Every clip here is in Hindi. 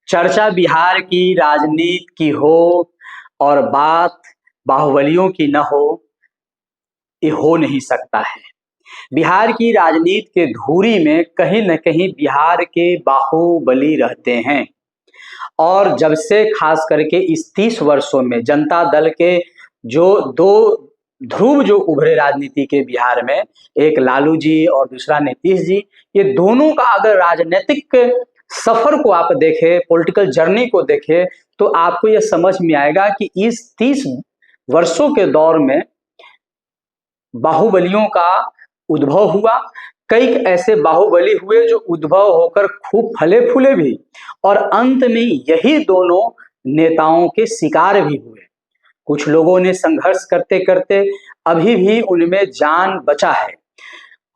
चर्चा बिहार की राजनीति की हो और बात बाहुबलियों की न हो, ये हो नहीं सकता है। बिहार की राजनीति के धुरी में कहीं न कहीं बिहार के बाहुबली रहते हैं। और जब से खास करके इस 30 वर्षों में जनता दल के जो दो ध्रुव जो उभरे राजनीति के बिहार में, एक लालू जी और दूसरा नीतीश जी, ये दोनों का अगर राजनीतिक सफर को आप देखें, पॉलिटिकल जर्नी को देखें, तो आपको यह समझ में आएगा कि इस 30 वर्षों के दौर में बाहुबलियों का उद्भव हुआ। कई ऐसे बाहुबली हुए जो उद्भव होकर खूब फले फूले भी, और अंत में यही दोनों नेताओं के शिकार भी हुए। कुछ लोगों ने संघर्ष करते करते अभी भी उनमें जान बचा है,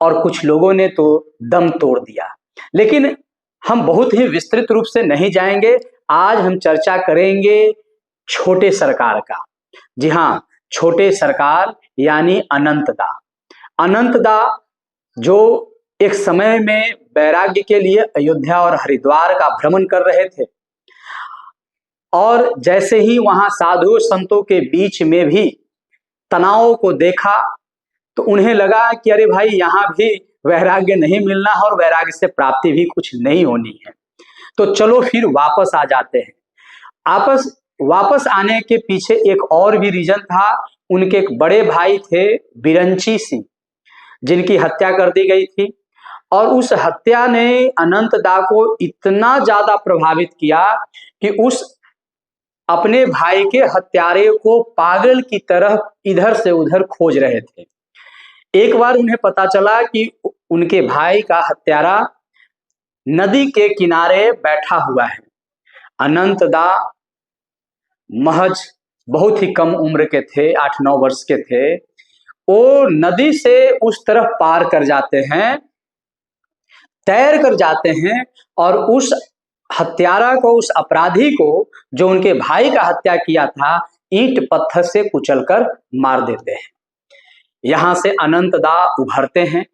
और कुछ लोगों ने तो दम तोड़ दिया। लेकिन हम बहुत ही विस्तृत रूप से नहीं जाएंगे। आज हम चर्चा करेंगे छोटे सरकार का। जी हाँ, छोटे सरकार यानी अनंतदा। अनंतदा जो एक समय में वैराग्य के लिए अयोध्या और हरिद्वार का भ्रमण कर रहे थे, और जैसे ही वहां साधु संतों के बीच में भी तनाव को देखा, तो उन्हें लगा कि अरे भाई, यहाँ भी वैराग्य नहीं मिलना है और वैराग्य से प्राप्ति भी कुछ नहीं होनी है, तो चलो फिर वापस आ जाते हैं। वापस आने के पीछे एक और भी रीजन था। उनके एक बड़े भाई थे बिरंची सिंह, जिनकी हत्या कर दी गई थी, और उस हत्या ने अनंतदा को इतना ज्यादा प्रभावित किया कि उस अपने भाई के हत्यारे को पागल की तरह इधर से उधर खोज रहे थे। एक बार उन्हें पता चला कि उनके भाई का हत्यारा नदी के किनारे बैठा हुआ है। अनंतदा महज बहुत ही कम उम्र के थे, 8-9 वर्ष के थे। वो नदी से उस तरफ पार कर जाते हैं, तैर कर जाते हैं, और उस हत्यारा को, उस अपराधी को जो उनके भाई का हत्या किया था, ईंट पत्थर से कुचलकर मार देते हैं। यहां से अनंतदा उभरते हैं,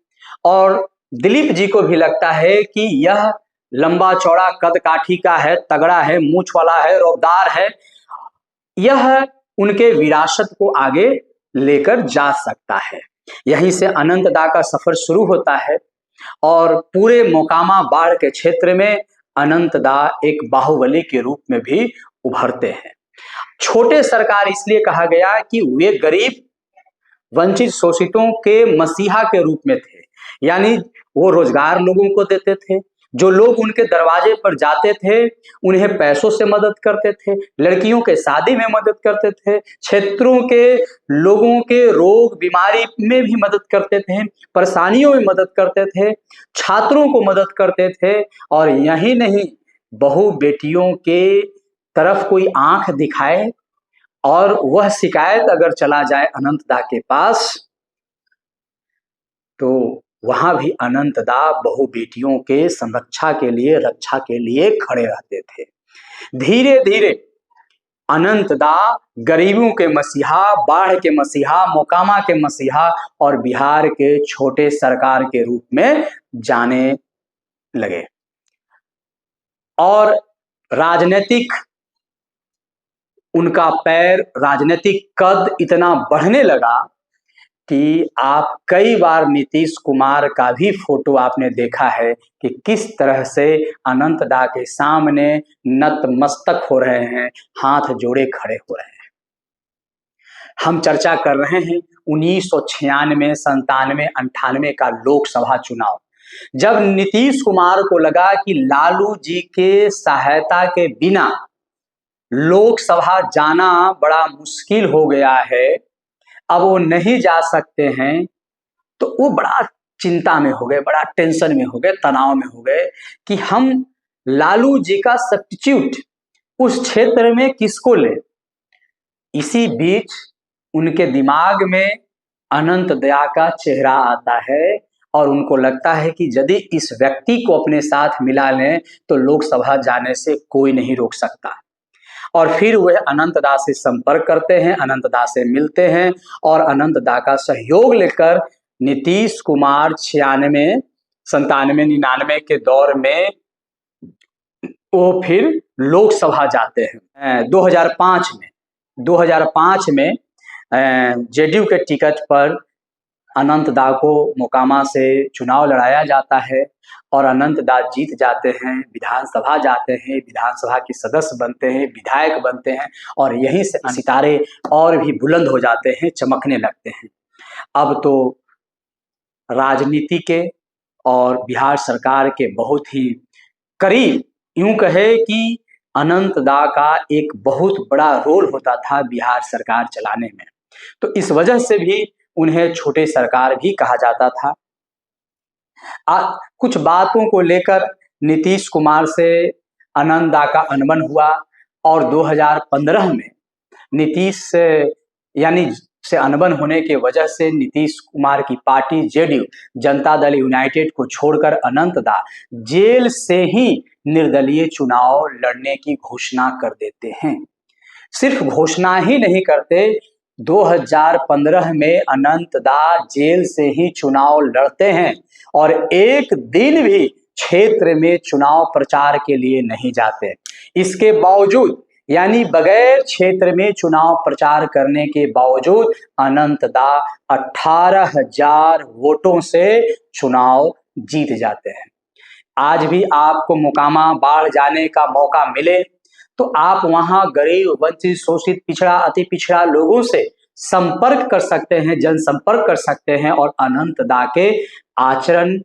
और दिलीप जी को भी लगता है कि यह लंबा चौड़ा कद काठी का है, तगड़ा है, मूछ वाला है, रौबदार है, यह उनके विरासत को आगे लेकर जा सकता है। यहीं से अनंतदा का सफर शुरू होता है, और पूरे मोकामा बाढ़ के क्षेत्र में अनंतदा एक बाहुबली के रूप में भी उभरते हैं। छोटे सरकार इसलिए कहा गया कि वे गरीब वंचित शोषितों के मसीहा के रूप में थे, यानी वो रोजगार लोगों को देते थे। जो लोग उनके दरवाजे पर जाते थे, उन्हें पैसों से मदद करते थे, लड़कियों के शादी में मदद करते थे, क्षेत्रों के लोगों के रोग बीमारी में भी मदद करते थे, परेशानियों में मदद करते थे, छात्रों को मदद करते थे। और यही नहीं, बहू बेटियों के तरफ कोई आंख दिखाए और वह शिकायत अगर चला जाए अनंतदा के पास, तो वहां भी अनंतदा बहु बेटियों के संरक्षा के लिए, रक्षा के लिए खड़े रहते थे। धीरे धीरे अनंतदा गरीबों के मसीहा, बाढ़ के मसीहा, मोकामा के मसीहा और बिहार के छोटे सरकार के रूप में जाने लगे। और राजनीतिक उनका पैर, राजनीतिक कद इतना बढ़ने लगा कि आप कई बार नीतीश कुमार का भी फोटो आपने देखा है कि किस तरह से अनंतदा के सामने नतमस्तक हो रहे हैं, हाथ जोड़े खड़े हो रहे हैं। हम चर्चा कर रहे हैं 1996, 97, 98 का लोकसभा चुनाव, जब नीतीश कुमार को लगा कि लालू जी के सहायता के बिना लोकसभा जाना बड़ा मुश्किल हो गया है, अब वो नहीं जा सकते हैं, तो वो बड़ा चिंता में हो गए, बड़ा टेंशन में हो गए, तनाव में हो गए कि हम लालू जी का सब्स्टिट्यूट उस क्षेत्र में किसको ले। इसी बीच उनके दिमाग में अनंतदा का चेहरा आता है, और उनको लगता है कि यदि इस व्यक्ति को अपने साथ मिला लें तो लोकसभा जाने से कोई नहीं रोक सकता। और फिर वह अनंतदा से संपर्क करते हैं, अनंतदा से मिलते हैं, और अनंतदा का सहयोग लेकर नीतीश कुमार 96, 97, 99 के दौर में वो फिर लोकसभा जाते हैं। 2005 में जेडीयू के टिकट पर अनंत दा को मोकामा से चुनाव लड़ाया जाता है और अनंत दा जीत जाते हैं, विधानसभा जाते हैं, विधानसभा के सदस्य बनते हैं, विधायक बनते हैं और यहीं से सितारे और भी बुलंद हो जाते हैं, चमकने लगते हैं। अब तो राजनीति के और बिहार सरकार के बहुत ही करीब, यूं कहे कि अनंत दा का एक बहुत बड़ा रोल होता था बिहार सरकार चलाने में, तो इस वजह से भी उन्हें छोटे सरकार भी कहा जाता था। कुछ बातों को लेकर नीतीश कुमार से अनंत दा का अनबन हुआ और 2015 में नीतीश से अनबन होने के वजह से नीतीश कुमार की party JDU Janata Dal United को छोड़कर अनंत दा जेल से ही निर्दलीय चुनाव लड़ने की घोषणा कर देते हैं। सिर्फ घोषणा ही नहीं करते, 2015 में अनंत दा जेल से ही चुनाव लड़ते हैं और एक दिन भी क्षेत्र में चुनाव प्रचार के लिए नहीं जाते। इसके बावजूद यानी बगैर क्षेत्र में चुनाव प्रचार करने के बावजूद अनंत दा 18,000 वोटों से चुनाव जीत जाते हैं। आज भी आपको मोकामा बाढ़ जाने का मौका मिले तो आप वहां गरीब, वंचित, शोषित, पिछड़ा, अति पिछड़ा लोगों से संपर्क कर सकते हैं, जनसंपर्क कर सकते हैं और अनंत दा के आचरण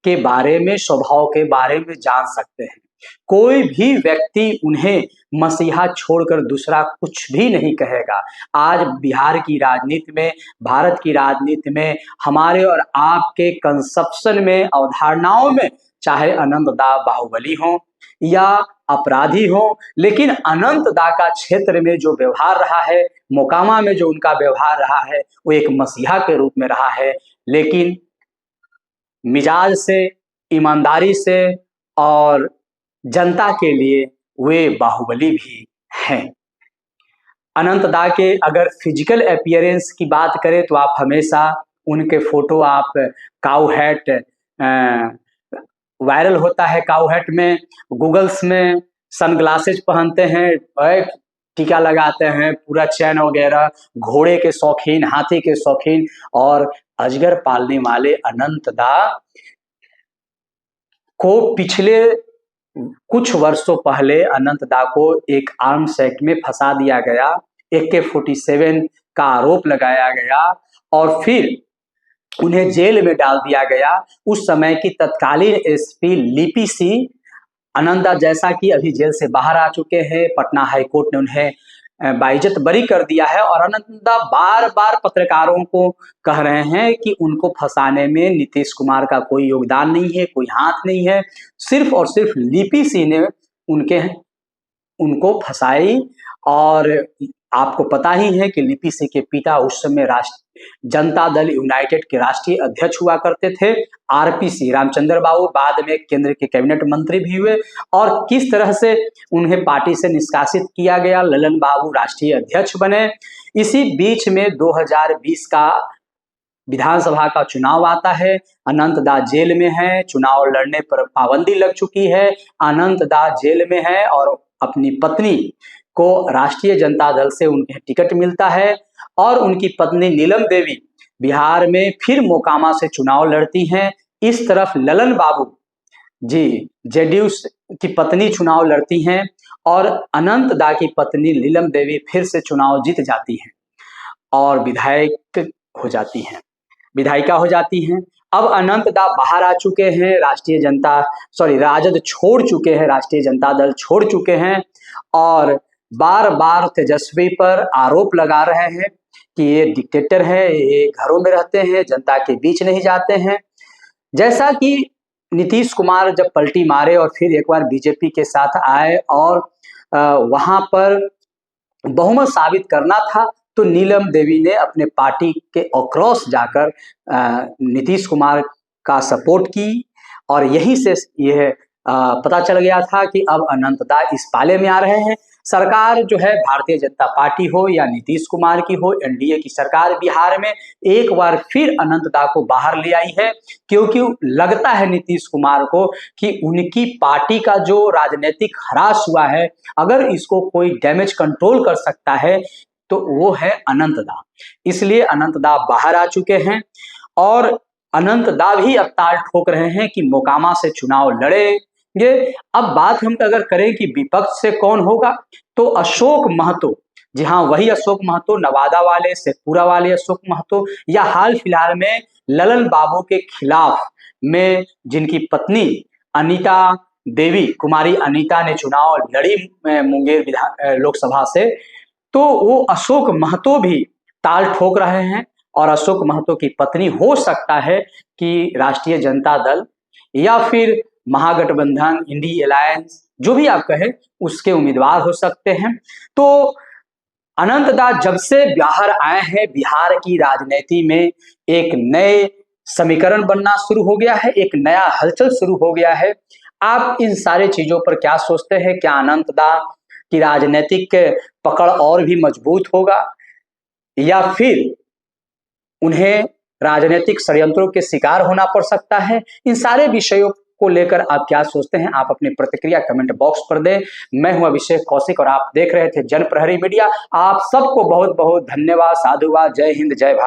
के बारे में, स्वभाव के बारे में जान सकते हैं। कोई भी व्यक्ति उन्हें मसीहा छोड़कर दूसरा कुछ भी नहीं कहेगा। आज बिहार की राजनीति में, भारत की राजनीति में, हमारे और आपके कंसेप्शन में, अवधारणाओं में, चाहे अनंत दा बाहुबली हो या अपराधी हो, लेकिन अनंत दा का क्षेत्र में जो व्यवहार रहा है, मोकामा में जो उनका व्यवहार रहा है, वो एक मसीहा के रूप में रहा है। लेकिन मिजाज से, ईमानदारी से और जनता के लिए वे बाहुबली भी हैं। अनंत दा के अगर फिजिकल अपीयरेंस की बात करें तो आप हमेशा उनके फोटो, आप काऊ हैट वायरल होता है, काऊ हैट में, गूगल्स में सनग्लासेज पहनते हैं, टीका लगाते हैं, पूरा चैन वगैरह, घोड़े के शौकीन, हाथी के शौकीन और अजगर पालने वाले अनंत दा को पिछले कुछ वर्षों पहले अनंत दा को एक आर्म्स एक्ट में फंसा दिया गया, AK-47 का आरोप लगाया गया और फिर उन्हें जेल में डाल दिया गया। उस समय की तत्कालीन एसपी लिपि सिंह, अनंत दा जैसा कि अभी जेल से बाहर आ चुके हैं, पटना हाई कोर्ट ने उन्हें बाइज्जत बरी कर दिया है और अनंत दा बार बार पत्रकारों को कह रहे हैं कि उनको फंसाने में नीतीश कुमार का कोई योगदान नहीं है, कोई हाथ नहीं है, सिर्फ और सिर्फ लिपि सिंह ने उनको फंसाई। और आपको पता ही है कि लिपि सिंह के पिता उस समय जनता दल यूनाइटेड के राष्ट्रीय अध्यक्ष हुआ करते थे, RPC रामचंद्र बाबू, बाद में केंद्र के कैबिनेट मंत्री भी हुए और किस तरह से उन्हें पार्टी से निष्कासित किया गया, ललन बाबू राष्ट्रीय अध्यक्ष बने। इसी बीच में 2020 का विधानसभा का चुनाव आता है, अनंत दा जेल में है, चुनाव लड़ने पर पाबंदी लग चुकी है, अनंत दा जेल में है और अपनी पत्नी को राष्ट्रीय जनता दल से उन्हें टिकट मिलता है और उनकी पत्नी नीलम देवी बिहार में फिर मोकामा से चुनाव लड़ती हैं। इस तरफ ललन बाबू जी जेडीयू की पत्नी चुनाव लड़ती हैं और अनंत दा की पत्नी नीलम देवी फिर से चुनाव जीत जाती हैं और विधायिका हो जाती हैं। अब अनंत दा बाहर आ चुके हैं, राजद छोड़ चुके हैं, राष्ट्रीय जनता दल छोड़ चुके हैं और बार बार तेजस्वी पर आरोप लगा रहे हैं कि ये डिक्टेटर है, ये घरों में रहते हैं, जनता के बीच नहीं जाते हैं। जैसा कि नीतीश कुमार जब पलटी मारे और फिर एक बार बीजेपी के साथ आए और वहां पर बहुमत साबित करना था तो नीलम देवी ने अपने पार्टी के अक्रॉस जाकर नीतीश कुमार का सपोर्ट की और यहीं से यह पता चल गया था कि अब अनंत दा इस पाले में आ रहे हैं। सरकार जो है भारतीय जनता पार्टी हो या नीतीश कुमार की हो, एनडीए की सरकार बिहार में एक बार फिर अनंत दा को बाहर ले आई है, क्योंकि लगता है नीतीश कुमार को कि उनकी पार्टी का जो राजनीतिक ह्रास हुआ है, अगर इसको कोई डैमेज कंट्रोल कर सकता है तो वो है अनंत दा। इसलिए अनंत दा बाहर आ चुके हैं और अनंत दा भी अब ताल ठोक रहे हैं कि मोकामा से चुनाव लड़ेंगे। अब बात हम अगर करें कि विपक्ष से कौन होगा, तो अशोक महतो, जी हाँ वही अशोक महतो, नवादा वाले, शेखपुरा वाले अशोक महतो, या हाल फिलहाल में ललन बाबू के खिलाफ में जिनकी पत्नी अनीता देवी, कुमारी अनीता ने चुनाव लड़ी मुंगेर लोकसभा से, तो वो अशोक महतो भी ताल ठोक रहे हैं और अशोक महतो की पत्नी हो सकता है कि राष्ट्रीय जनता दल या फिर महागठबंधन, इंडी अलायंस, जो भी आप कहें, उसके उम्मीदवार हो सकते हैं। तो अनंत दा जब से बाहर आए हैं, बिहार की राजनीति में एक नए समीकरण बनना शुरू हो गया है, एक नया हलचल शुरू हो गया है। आप इन सारे चीजों पर क्या सोचते हैं? क्या अनंत दा की राजनीतिक पकड़ और भी मजबूत होगा या फिर उन्हें राजनीतिक षड्यंत्रों के शिकार होना पड़ सकता है? इन सारे विषयों को लेकर आप क्या सोचते हैं? आप अपनी प्रतिक्रिया कमेंट बॉक्स पर दें। मैं हूं अभिषेक कौशिक और आप देख रहे थे जन प्रहरी मीडिया। आप सबको बहुत बहुत धन्यवाद, साधुवाद, जय हिंद, जय भारत।